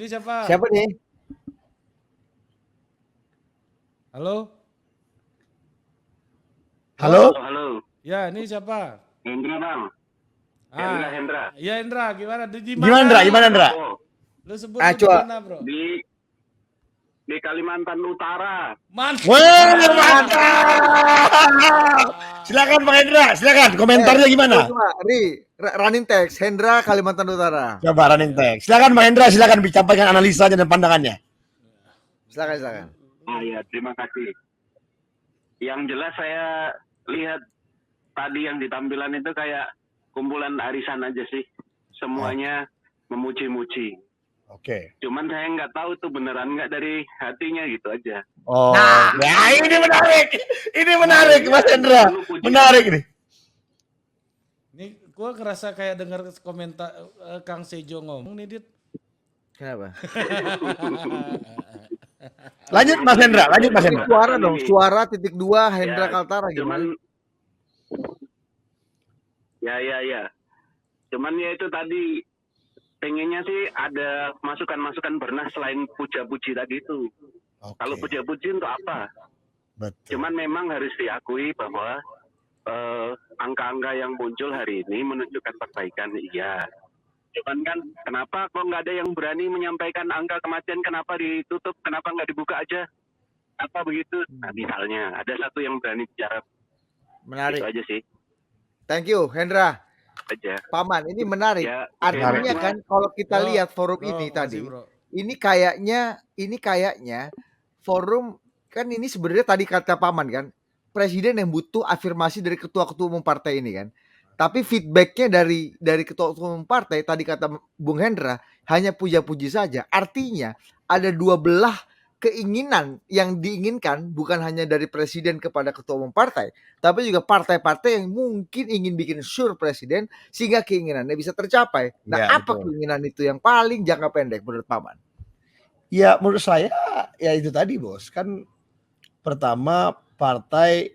Ini siapa? Siapa nih? Halo? Halo? Halo. Ya, ini siapa? Hendra, Bang. Hendra. Iya, Hendra, gimana? Di Gimana, Ndra? Oh, Lu sebut Ah, di coba. mana, Bro? di Kalimantan Utara. Mantap. Mantap. Silakan Bang Hendra, silakan komentarnya gimana? Coba, running text Hendra Kalimantan Utara. Coba running text. Silakan Bang Hendra, silakan disampaikan analisanya dan pandangannya. Silakan. Ya, terima kasih. Yang jelas saya lihat tadi yang di tampilan itu kayak kumpulan arisan aja sih. Semuanya memuji-muji. Oke. Cuman saya nggak tahu tuh beneran nggak dari hatinya gitu aja. Oh, nah ini menarik. Ini menarik Mas Hendra. Menarik nih. Ini gua kerasa kayak dengar komentar Kang Sejo ngomong nih, Dit. Kenapa? Lanjut Mas Hendra. Suara dong, suara .2 Hendra Ya, Kaltara gimana? Ya. Cuman ya itu tadi pengennya sih ada masukan-masukan bernas selain puja-puji tadi itu. Oke. Kalau puja-puji untuk apa? Betul. Cuman memang harus diakui bahwa angka-angka yang muncul hari ini menunjukkan perbaikan, iya. Cuman kan kenapa kok nggak ada yang berani menyampaikan angka kematian, kenapa ditutup, kenapa nggak dibuka aja? Apa begitu? Nah, misalnya ada satu yang berani bicara. Menarik. Itu aja sih. Thank you Hendra. Aja. Paman, ini menarik. Ya, Artinya kan kalau kita Bro, lihat forum bro, ini makasih, tadi, bro. ini kayaknya forum kan ini sebenarnya tadi kata Paman kan, presiden yang butuh afirmasi dari ketua-ketua umum partai ini kan. Tapi feedbacknya dari ketua umum partai tadi kata Bung Hendra hanya puja-puji saja. Artinya ada dua belah keinginan yang diinginkan bukan hanya dari presiden kepada ketua umum partai, tapi juga partai-partai yang mungkin ingin bikin sure presiden sehingga keinginannya bisa tercapai. Nah, Ya, apa betul. keinginan itu yang paling jangka pendek menurut Paman? Ya menurut saya ya itu tadi Bos. Kan pertama partai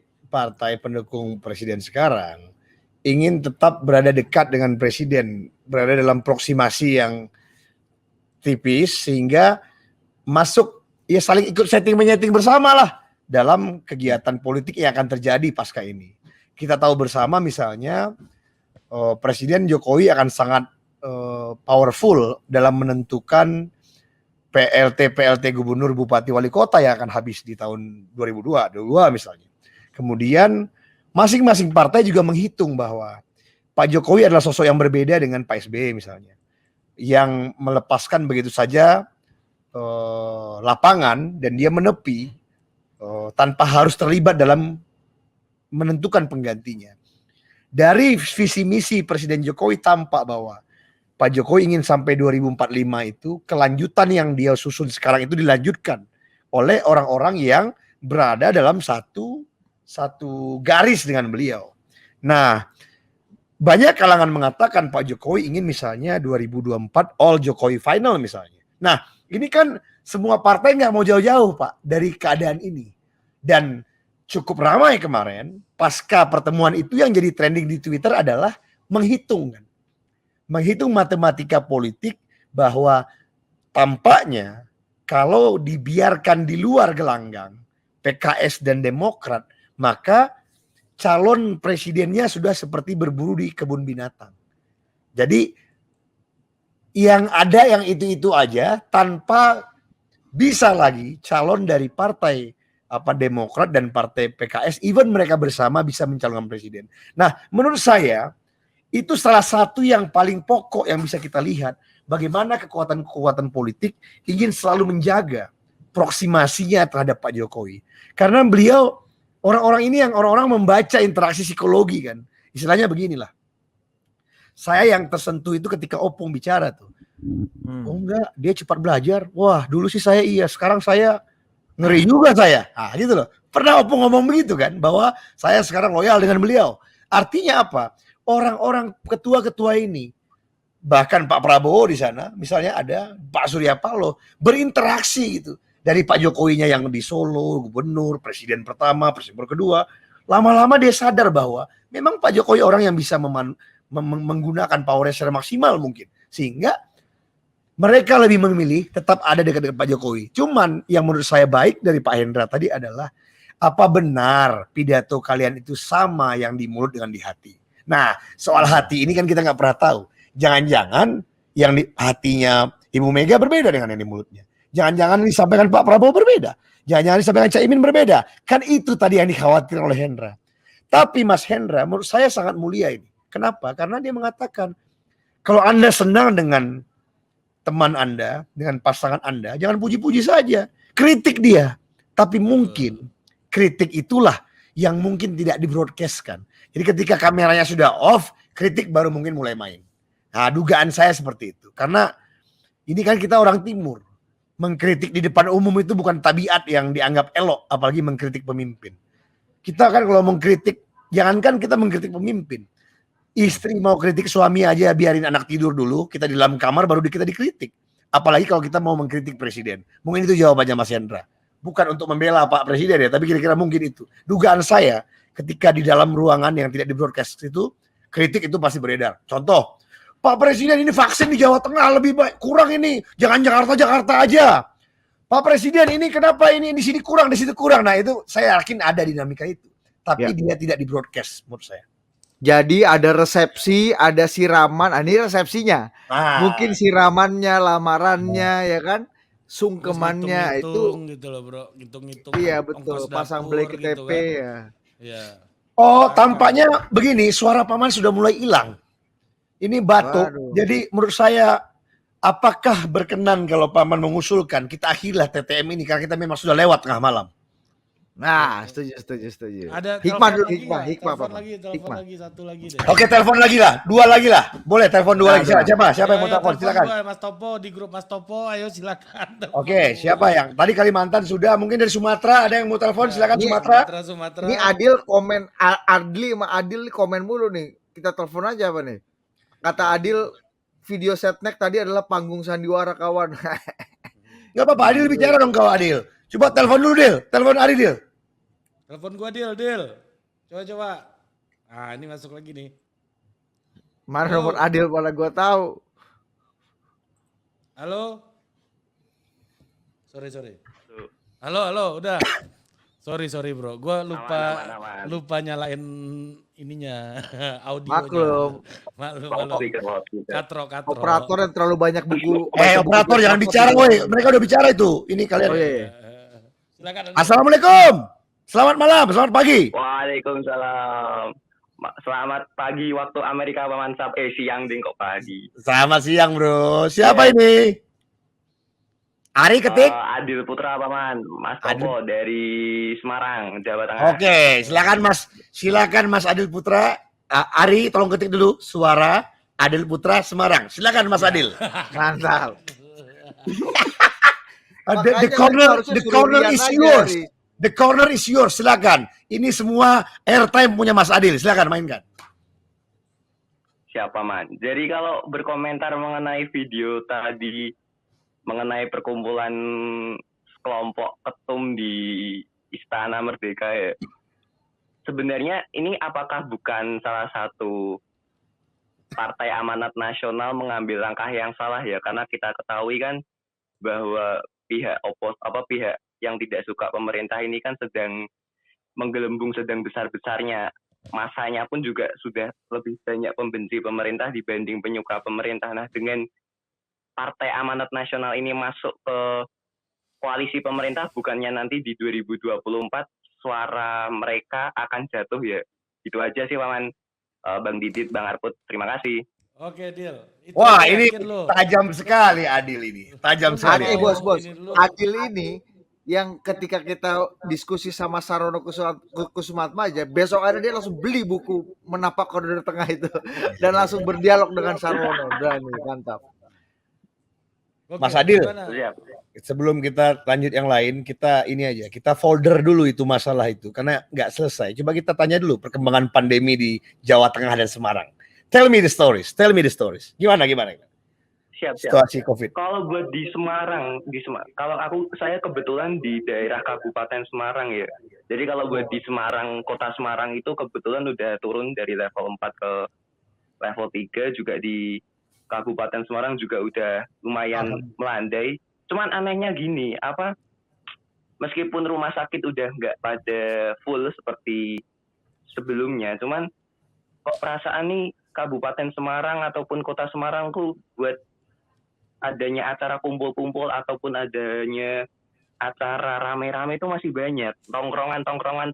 pendukung presiden sekarang ingin tetap berada dekat dengan presiden, berada dalam proksimasi yang tipis sehingga masuk ya saling ikut setting-menyeting bersama lah dalam kegiatan politik yang akan terjadi pasca ini. Kita tahu bersama misalnya Presiden Jokowi akan sangat powerful dalam menentukan PLT gubernur, bupati, wali kota yang akan habis di tahun 2022 misalnya. Kemudian masing-masing partai juga menghitung bahwa Pak Jokowi adalah sosok yang berbeda dengan Pak SBY misalnya, yang melepaskan begitu saja lapangan dan dia menepi tanpa harus terlibat dalam menentukan penggantinya. Dari visi misi Presiden Jokowi tampak bahwa Pak Jokowi ingin sampai 2045 itu kelanjutan yang dia susun sekarang itu dilanjutkan oleh orang-orang yang berada dalam satu garis dengan beliau. Nah, banyak kalangan mengatakan Pak Jokowi ingin misalnya 2024 all Jokowi final misalnya. Nah, ini kan semua partai nggak mau jauh-jauh Pak dari keadaan ini. Dan cukup ramai kemarin pasca pertemuan itu yang jadi trending di Twitter adalah menghitung matematika politik bahwa tampaknya kalau dibiarkan di luar gelanggang PKS dan Demokrat, maka calon presidennya sudah seperti berburu di kebun binatang. Jadi yang ada yang itu-itu aja tanpa bisa lagi calon dari partai Demokrat dan partai PKS, even mereka bersama bisa mencalonkan presiden. Nah, menurut saya itu salah satu yang paling pokok yang bisa kita lihat bagaimana kekuatan politik ingin selalu menjaga proksimasinya terhadap Pak Jokowi. Karena beliau orang-orang ini yang orang-orang membaca interaksi psikologi kan. Istilahnya beginilah. Saya yang tersentuh itu ketika Opung bicara tuh. Oh enggak, dia cepat belajar. Wah, dulu sih saya iya, sekarang saya ngeri juga saya. Ah, gitu loh. Pernah Opung ngomong begitu kan, bahwa saya sekarang loyal dengan beliau. Artinya apa? Orang-orang ketua-ketua ini, bahkan Pak Prabowo di sana, misalnya ada Pak Surya Paloh, berinteraksi gitu. Dari Pak Jokowinya yang di Solo, gubernur, presiden pertama, presiden kedua, lama-lama dia sadar bahwa memang Pak Jokowi orang yang bisa menggunakan power secara maksimal mungkin. Sehingga Mereka lebih memilih tetap ada dekat dengan Pak Jokowi. Cuman yang menurut saya baik dari Pak Hendra tadi adalah apa benar pidato kalian itu sama yang di mulut dengan di hati. Nah, soal hati ini kan kita nggak pernah tahu. Jangan-jangan yang di hatinya Ibu Mega berbeda dengan yang di mulutnya. Jangan-jangan disampaikan Pak Prabowo berbeda. Jangan-jangan disampaikan Caimin berbeda. Kan itu tadi yang dikhawatirkan oleh Hendra. Tapi Mas Hendra menurut saya sangat mulia ini. Kenapa? Karena dia mengatakan kalau Anda senang dengan teman Anda, dengan pasangan Anda, jangan puji-puji saja. Kritik dia. Tapi mungkin kritik itulah yang mungkin tidak di-broadcast-kan. Jadi ketika kameranya sudah off, kritik baru mungkin mulai main. Nah, dugaan saya seperti itu. Karena ini kan kita orang timur. Mengkritik di depan umum itu bukan tabiat yang dianggap elok, apalagi mengkritik pemimpin. Kita kan kalau mengkritik, jangankan kita mengkritik pemimpin. Istri mau kritik suami aja biarin anak tidur dulu, kita di dalam kamar baru kita dikritik. Apalagi kalau kita mau mengkritik presiden. Mungkin itu jawabannya Mas Hendra. Bukan untuk membela Pak Presiden ya, tapi kira-kira mungkin itu. Dugaan saya ketika di dalam ruangan yang tidak di-broadcast itu, kritik itu pasti beredar. Contoh, Pak Presiden ini vaksin di Jawa Tengah lebih baik, kurang ini. Jangan Jakarta aja. Pak Presiden ini kenapa ini di sini kurang, di situ kurang. Nah itu saya yakin ada dinamika itu. Tapi dia tidak di-broadcast menurut saya. Jadi ada resepsi, ada siraman. Ini resepsinya. Mungkin siramannya, lamarannya, ya kan? Sungkemannya itu. Gitu loh bro, hitung-hitung. Iya betul. Pasang blanket gitu TP kan. ya. Ya. Oh, tampaknya begini, suara Paman sudah mulai hilang. Ini batuk. Waduh. Jadi menurut saya, apakah berkenan kalau Paman mengusulkan kita akhirilah TTM ini karena kita memang sudah lewat tengah malam. Nah, setuju. Ada Hikmah dulu, telepon hikmah, telepon Pak. lagi, Hikmah. satu lagi deh. Oke, telepon lagi lah. 2 lagi lah. Boleh telepon 2 lagi. Siapa yang mau telepon? Silakan. Mas Topo di grup Mas Topo, ayo silakan. Oke, siapa yang? Tadi Kalimantan sudah, mungkin dari Sumatera ada yang mau telepon, silakan Sumatera. Sumatera. Ini Adil komen, Adli sama Adil komen mulu nih. Kita telepon aja apa nih? Kata Adil, video setnek tadi adalah panggung sandiwara kawan. Gak apa-apa, Adil bicara dong kau Adil. Coba telepon dulu Dil, telepon Adil Dil. Telepon gua Dil. Coba. Ah, ini masuk lagi nih. Mana nomor Adil malah gua tahu. Halo. Sorry. Halo, udah. Sorry bro, gua lupa nyalain ininya audionya. Maklum. Katro. Operator yang terlalu banyak buku. Operator jangan bicara woi, mereka udah bicara itu. Ini kalian. Oh, iya. Silakan. Assalamualaikum. Selamat malam, selamat pagi. Waalaikumsalam. Selamat pagi waktu Amerika Paman Sab. Siang ding kok pagi. Selamat siang bro. Siapa ini? Ari ketik. Adil Putra Paman. Mas Topo dari Semarang, Jawa Tengah. Oke, silakan Mas Adil Putra. Ari tolong ketik dulu suara Adil Putra Semarang. Silakan Mas Adil. Mantap. The corner is yours. The corner is yours, silakan. Ini semua airtime punya Mas Adil, silakan mainkan. Siapa Man? Jadi kalau berkomentar mengenai video tadi, mengenai perkumpulan kelompok ketum di Istana Merdeka ya, sebenarnya ini apakah bukan salah satu Partai Amanat Nasional mengambil langkah yang salah ya? Karena kita ketahui kan bahwa pihak yang tidak suka pemerintah ini kan sedang menggelembung sedang besar-besarnya. Masanya pun juga sudah lebih banyak pembenci pemerintah dibanding penyuka pemerintah. Nah, dengan Partai Amanat Nasional ini masuk ke koalisi pemerintah, bukannya nanti di 2024 suara mereka akan jatuh ya? Itu aja sih Paman. Bang Didit, Bang Arput, terima kasih. Oke, Dil. Wah, ini tajam sekali Adil ini. Tajam sekali. Bos. Adil ini yang ketika kita diskusi sama Sarono Kusumatmaja, besok ada dia langsung beli buku Menapak Koridor Tengah itu dan langsung berdialog dengan Sarono. Berani, mantap. Mas Adil, sebelum kita lanjut yang lain, kita folder dulu itu masalah itu karena nggak selesai. Coba kita tanya dulu perkembangan pandemi di Jawa Tengah dan Semarang. Tell me the stories. Gimana? Siap. Situasi COVID. Kalau buat di Semarang, kalau saya kebetulan di daerah Kabupaten Semarang ya. Jadi kalau buat di Semarang, Kota Semarang itu kebetulan udah turun dari level 4 ke level 3 juga di Kabupaten Semarang juga udah lumayan melandai. Cuman anehnya gini, meskipun rumah sakit udah nggak pada full seperti sebelumnya, cuman kok perasaan nih Kabupaten Semarang ataupun Kota Semarang tuh buat adanya acara kumpul-kumpul ataupun adanya acara rame-rame itu masih banyak. Tongkrongan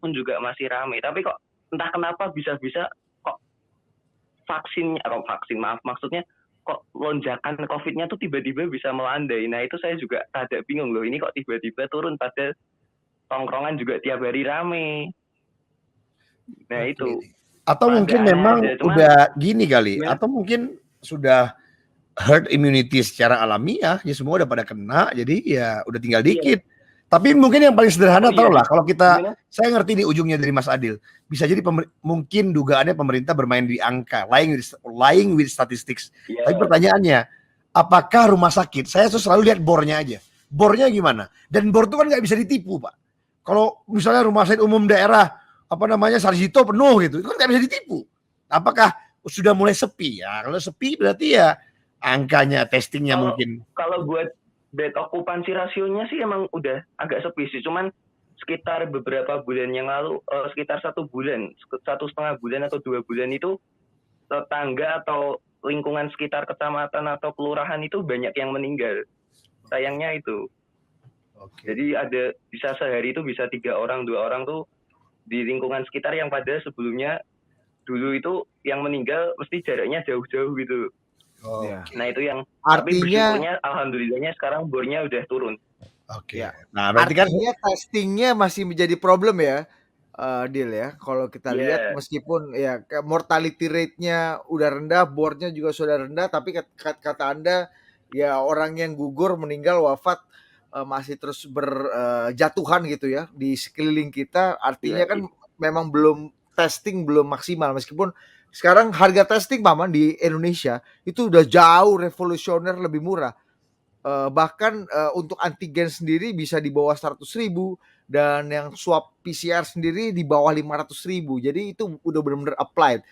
pun juga masih rame. Tapi kok entah kenapa bisa-bisa kok maksudnya kok lonjakan COVID-nya tuh tiba-tiba bisa melandai. Nah itu saya juga rada bingung loh, ini kok tiba-tiba turun pada tongkrongan juga tiap hari rame. Nah itu. Atau mungkin memang udah gini kali, atau mungkin sudah herd immunity secara alamiah, ya semua udah pada kena, jadi ya udah tinggal dikit. Tapi mungkin yang paling sederhana taruhlah kalau kita, saya ngerti di ujungnya dari Mas Adil, bisa jadi mungkin dugaannya pemerintah bermain di angka, lying with statistics. Tapi pertanyaannya, apakah rumah sakit? Saya tuh selalu lihat bornya aja. Bornya gimana? Dan bor itu kan nggak bisa ditipu, Pak. Kalau misalnya rumah sakit umum daerah Sarjito penuh gitu, itu kan nggak bisa ditipu. Apakah sudah mulai sepi ya? Kalau sepi berarti ya angkanya testingnya mungkin. Kalau buat bed occupancy rasionya sih emang udah agak sepi sih, cuman sekitar beberapa bulan yang lalu, sekitar 1 bulan, 1,5 bulan atau 2 bulan itu tetangga atau lingkungan sekitar kecamatan atau kelurahan itu banyak yang meninggal. Sayangnya itu. Jadi bisa sehari itu bisa 3 orang, 2 orang tuh di lingkungan sekitar yang pada sebelumnya dulu itu yang meninggal mesti jaraknya jauh-jauh gitu. Nah itu yang artinya alhamdulillahnya sekarang bornya udah turun. Nah berarti kan artinya testingnya masih menjadi problem ya, Dil ya. Kalau kita lihat meskipun ya mortality rate-nya udah rendah, bornya juga sudah rendah, tapi kata Anda ya orang yang gugur, meninggal, wafat masih terus berjatuhan gitu ya di sekeliling kita. Artinya kan memang testing belum maksimal, meskipun sekarang harga testing Paman di Indonesia itu udah jauh revolusioner, lebih murah. Bahkan untuk antigen sendiri bisa di bawah 100.000 dan yang swab PCR sendiri di bawah 500.000. Jadi itu udah benar-benar applied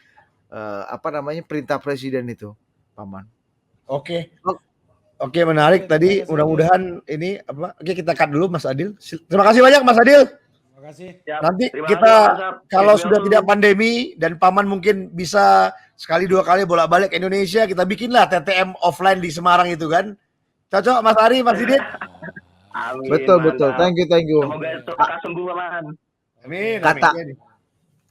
perintah presiden itu, Paman. Oke, menarik tadi. Mudah-mudahan ini Oke, kita cut dulu Mas Adil. Terima kasih banyak Mas Adil. Nanti kita kalau sudah tidak pandemi dan Paman mungkin bisa sekali 2 kali bolak-balik Indonesia, kita bikinlah TTM offline di Semarang itu kan. Cocok Mas Ari, Mas Didit? Amin, betul. Thank you. Semoga sembuh Paman. Amin.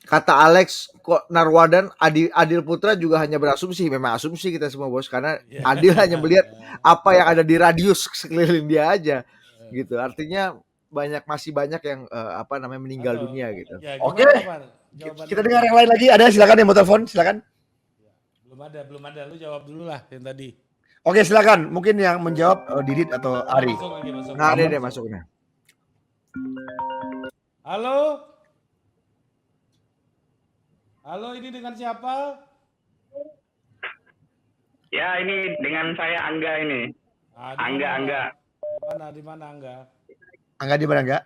Kata Alex Narwadan, Adil Putra juga hanya berasumsi. Memang asumsi kita semua bos, karena Adil hanya melihat apa yang ada di radius sekeliling dia aja gitu. Artinya masih banyak yang meninggal dunia gitu. Ya, Oke. Kita dengar yang lain lagi. Ada silakan yang mau telepon, silakan. Belum ada. Lu jawab dulu lah yang tadi. Oke, silakan. Mungkin yang menjawab Didit atau Ari. Nah, ada masuknya. Halo, ini dengan siapa? Ya, ini dengan saya Angga ini. Angga. Di mana Angga? Angga di mana enggak?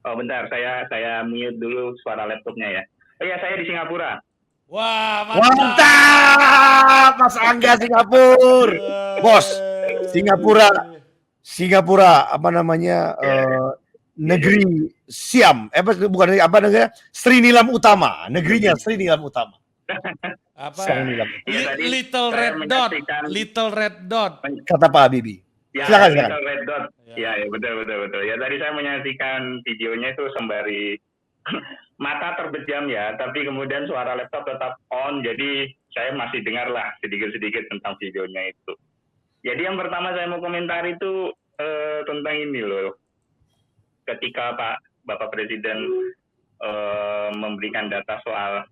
Oh, bentar, saya mute dulu suara laptopnya ya. Oh iya, saya di Singapura. Wah, mantap! Mas Angga Singapura. Bos, Singapura negeri Siam. Bukan negara Sri Nilam Utama. Negerinya Sri Nilam Utama. Little Red Dot. Kata Pak Habibie. Ya, silakan. Little Red Dot. Ya, betul. Ya, tadi saya menyaksikan videonya itu sembari mata terbejam ya, tapi kemudian suara laptop tetap on, jadi saya masih dengar lah sedikit-sedikit tentang videonya itu. Jadi yang pertama saya mau komentar itu tentang ini loh. Ketika Bapak Presiden memberikan data soal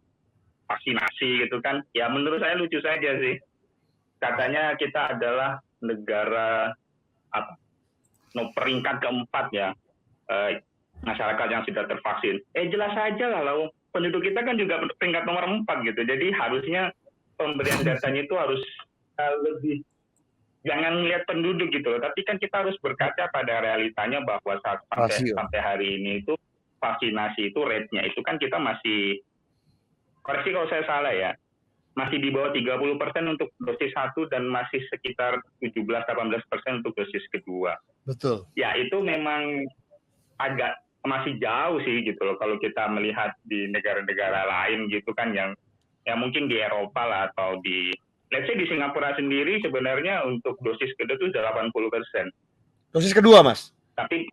vaksinasi gitu kan, ya menurut saya lucu saja sih. Katanya kita adalah negara peringkat keempat ya, masyarakat yang sudah tervaksin. Jelas saja lah, penduduk kita kan juga peringkat nomor 4 gitu. Jadi harusnya pemberian datanya itu harus lebih, jangan lihat penduduk gitu loh. Tapi kan kita harus berkaca pada realitanya bahwa sampai hari ini itu vaksinasi itu rate-nya itu kan kita masih, koreksi kalau saya salah ya, masih di bawah 30% untuk dosis 1 dan masih sekitar 17-18% untuk dosis kedua. Betul. Ya itu memang agak masih jauh sih gitu loh kalau kita melihat di negara-negara lain gitu kan yang mungkin di Eropa lah atau di let's say di Singapura sendiri sebenarnya untuk dosis kedua itu 80%. Dosis kedua, Mas. Tapi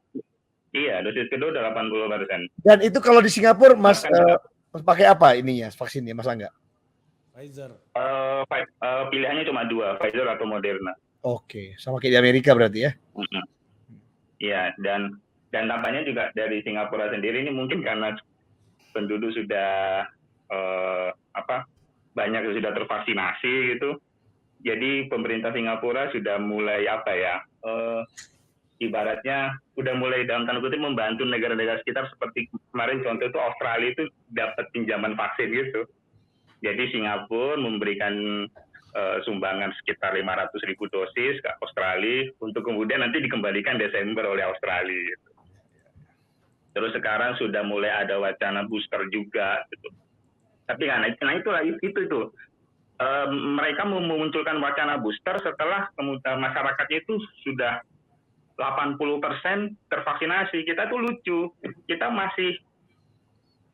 iya, dosis kedua 80%. Dan itu kalau di Singapura, Mas, Bahkan pakai apa ininya vaksinnya, Mas Angga? Pfizer. Pilihannya cuma 2, Pfizer atau Moderna. Oke, sama kayak di Amerika berarti ya? Iya, dan tampaknya juga dari Singapura sendiri ini mungkin karena penduduk sudah banyak yang sudah tervaksinasi gitu. Jadi pemerintah Singapura sudah mulai ibaratnya udah mulai dalam tanda kutip membantu negara-negara sekitar seperti kemarin contoh itu Australia itu dapat pinjaman vaksin gitu. Jadi Singapura memberikan sumbangan sekitar 500.000 dosis ke Australia untuk kemudian nanti dikembalikan Desember oleh Australia. Gitu. Terus sekarang sudah mulai ada wacana booster juga. Gitu. Tapi itu. Mereka memunculkan wacana booster setelah masyarakatnya itu sudah 80% tervaksinasi. Kita tuh lucu. Kita masih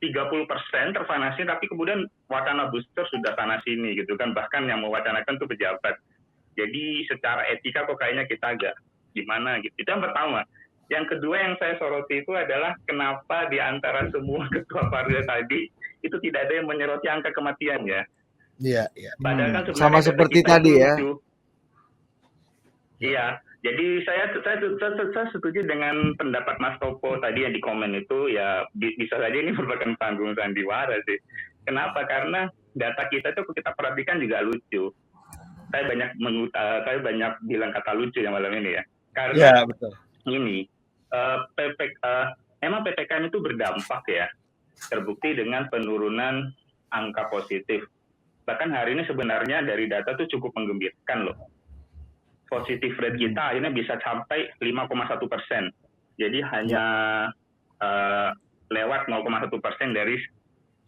30% tervaksinasi, tapi kemudian wacana booster sudah sana sini gitu kan, bahkan yang mewacanakan tuh pejabat. Jadi secara etika kok kayaknya kita agak gimana gitu. Itu yang pertama. Yang kedua yang saya soroti itu adalah kenapa di antara semua ketua partai tadi itu tidak ada yang menyoroti angka kematian ya. Iya, iya. Padahal kan Sama seperti tadi ya. Iya. Jadi saya setuju dengan pendapat Mas Topo tadi yang di komen itu ya bisa saja ini merupakan panggung sandiwara sih. Kenapa? Karena data kita itu kita perhatikan juga lucu. Saya banyak bilang kata lucu yang malam ini ya. Karena ya, betul. Ini memang PPKM itu berdampak ya. Terbukti dengan penurunan angka positif. Bahkan hari ini sebenarnya dari data itu cukup menggembirakan loh. Positif rate kita akhirnya bisa sampai 5,1%. Jadi hanya lewat 0,1% dari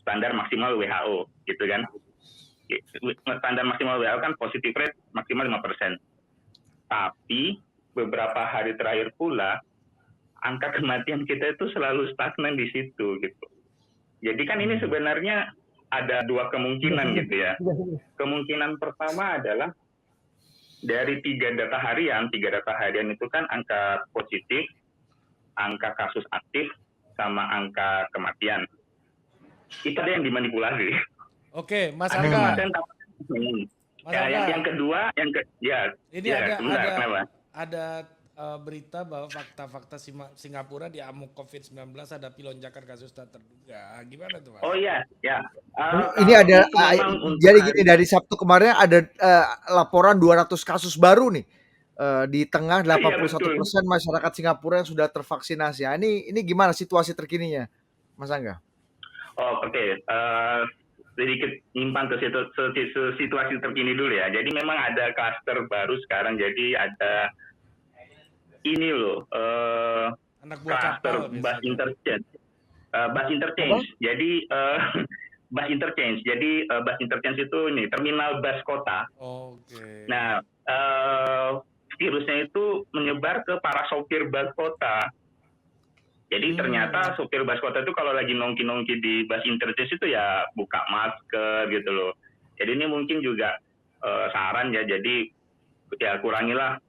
standar maksimal WHO, gitu kan? Standar maksimal WHO kan positif rate maksimal 5%. Tapi beberapa hari terakhir pula angka kematian kita itu selalu stagnan di situ, gitu. Jadi kan ini sebenarnya ada dua kemungkinan gitu ya. Kemungkinan pertama adalah dari tiga data harian itu kan angka positif, angka kasus aktif, sama angka kematian. Itu ada yang dimanipulasi. Oke, Mas Angga. Yang kedua, ini ada berita bahwa fakta-fakta Singapura di amuk COVID-19 ada lonjakan kasus tak terduga. Gimana tuh, Mas? Oh iya, ya. Ini ada jadi gini, dari Sabtu kemarin ada laporan 200 kasus baru nih. Di tengah 81% masyarakat Singapura yang sudah tervaksinasi. Nah, ini gimana situasi terkininya, Mas Angga? Oh, oke. Sedikit nyimpang ke situasi terkini dulu ya. Jadi memang ada klaster baru sekarang. Jadi ada ini loh, klaster bus interchange. Bus interchange. Jadi bus interchange. Jadi bus interchange itu ini terminal bus kota. Oke. Nah, virusnya itu menyebar ke para sopir bus kota. Jadi ternyata sopir bus kota itu kalau lagi nongki-nongki di bus interchange itu ya buka masker gitu loh. Jadi ini mungkin juga saran ya. Jadi ya kurangilah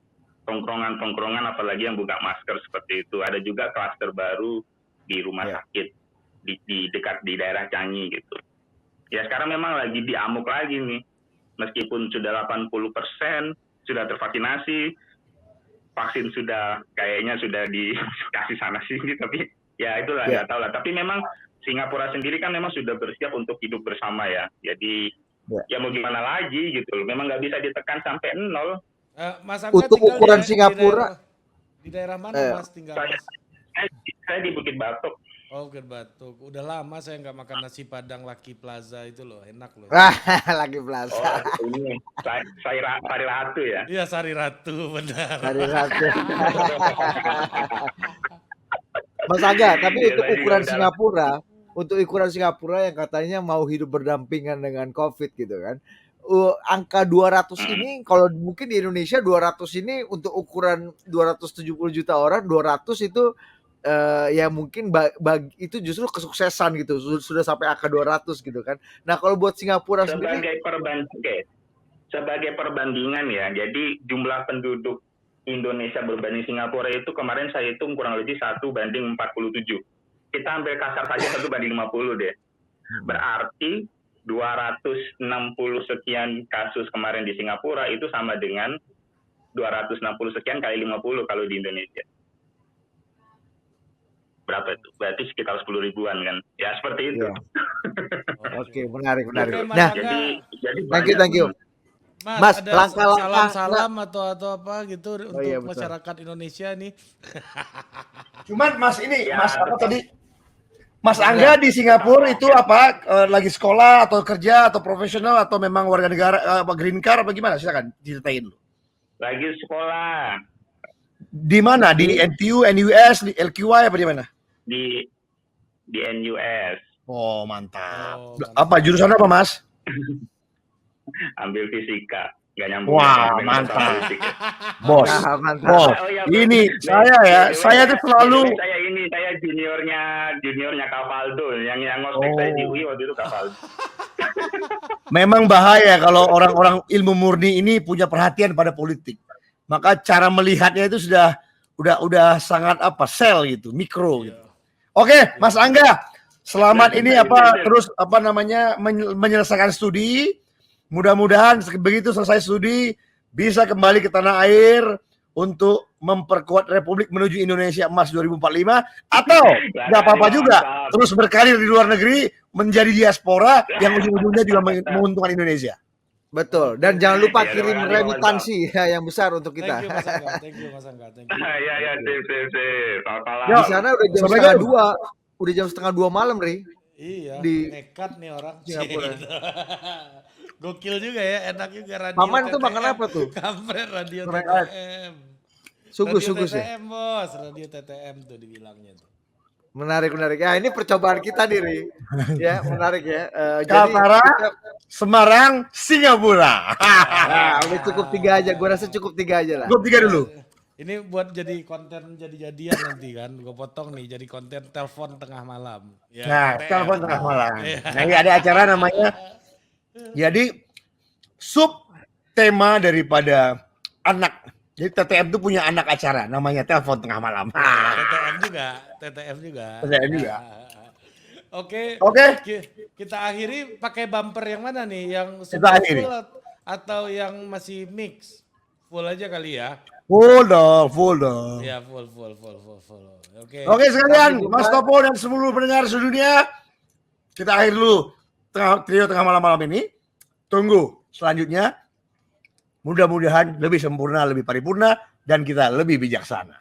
tongkrongan apalagi yang buka masker seperti itu. Ada juga klaster baru di rumah sakit di dekat di daerah Changi gitu. Ya sekarang memang lagi diamuk lagi nih. Meskipun sudah 80% sudah tervaksinasi, vaksin kayaknya sudah dikasih sana sini, tapi ya itulah nggak tahu lah. Tapi memang Singapura sendiri kan memang sudah bersiap untuk hidup bersama ya. Jadi ya mau gimana lagi gitu loh. Memang nggak bisa ditekan sampai 0. Mas Angga untuk ukuran Singapura di daerah mana Mas tinggal? Saya di Bukit Batok. Oh, Bukit Batok. Udah lama saya nggak makan nasi Padang Lucky Plaza itu loh, enak loh. Lucky Plaza. Oh, ini Sari Ratu ya? Iya, Sari Ratu, benar. Sari Ratu. Mas Angga, tapi untuk ukuran Singapura yang katanya mau hidup berdampingan dengan COVID gitu kan. angka 200 ini kalau mungkin di Indonesia 200 ini untuk ukuran 270 juta orang, 200 itu ya mungkin itu justru kesuksesan gitu, sudah sampai angka 200 gitu kan. Nah kalau buat Singapura sendiri sebagai perbandingan ya, jadi jumlah penduduk Indonesia berbanding Singapura itu kemarin saya hitung kurang lebih 1:47. Kita ambil kasar saja 1:50 deh. Berarti 260 sekian kasus kemarin di Singapura itu sama dengan 260 sekian kali 50 kalau di Indonesia. Berapa itu? Berarti sekitar 10 ribuan kan? Ya seperti itu. Ya. Oke, menarik. Oke, Nah, jadi thank you. Mas, ada langkah-langkah salam atau apa gitu untuk iya, betul. masyarakat Indonesia nih. Cuman Mas ini, Ya, Mas apa betul. tadi? Mas Angga di Singapura itu apa? Lagi sekolah atau kerja atau profesional atau memang warga negara green card apa gimana? Silakan ceritain dulu. Lagi sekolah Di mana? Di NTU, NUS, di LQI apa di mana? di NUS, Oh, mantap. Oh, mantap. Apa jurusan apa, Mas? ambil fisika. Nggak nyambung. Wah, ya, mantap. politik ya. Bos. Nah, mantap. Bos. Oh, iya, Ini Bro. saya ya, By the way, saya tuh selalu saya juniornya Cavaldo yang ngospek saya di UI waktu itu Cavaldo. memang bahaya kalau orang-orang ilmu murni ini punya perhatian pada politik. Maka cara melihatnya itu udah sangat apa? Sel gitu, mikro gitu. Oke, Mas Angga, selamat ini terus menyelesaikan studi. Mudah-mudahan begitu selesai studi bisa kembali ke tanah air untuk memperkuat Republik menuju Indonesia Emas 2045 atau nggak apa-apa juga terus berkarir di luar negeri menjadi diaspora yang ujung-ujungnya juga menguntungkan Indonesia. Betul. Dan jangan lupa Ya, kirim terima kasih, remitansi yang besar untuk kita. Thank you Mas Angga. Ya, sip. Selamat malam. Di sana udah jam setengah 2. Udah jam setengah 2 malam, Ri. Iya, Di nekat nih orang. Singapura. Gokil juga ya, enak juga radio. Paman tuh TTM. makan apa tuh? Kampret radio Keren. TTM. Sugus Radio ya. TTM bos, radio TTM tuh dibilangnya tuh. Menarik. Ya, ini percobaan kita nih, Ri. Ya, menarik ya. Kaltara, Semarang, Singapura. Nah, udah cukup 3 aja. Gue rasa cukup 3 aja lah. Cukup 3 dulu. Ini buat jadi konten jadi-jadian nanti kan. Gue potong nih jadi konten telepon tengah malam. Ya, Nah, TTM. telepon tengah malam. Iya. Nah, ini ada acara namanya. Jadi sub tema daripada anak. Jadi TTM itu punya anak acara namanya telepon tengah malam. TTM juga. TTM juga. Oke. Kita akhiri pakai bumper yang mana nih? Yang Kita akhiri. full atau yang masih mix? Full aja kali ya. Full dong. Ya full. Oke. Oke sekalian, Mas Topo dan seluruh pendengar sedunia, kita akhir dulu trio tengah malam ini. Tunggu selanjutnya. Mudah-mudahan lebih sempurna, lebih paripurna, dan kita lebih bijaksana.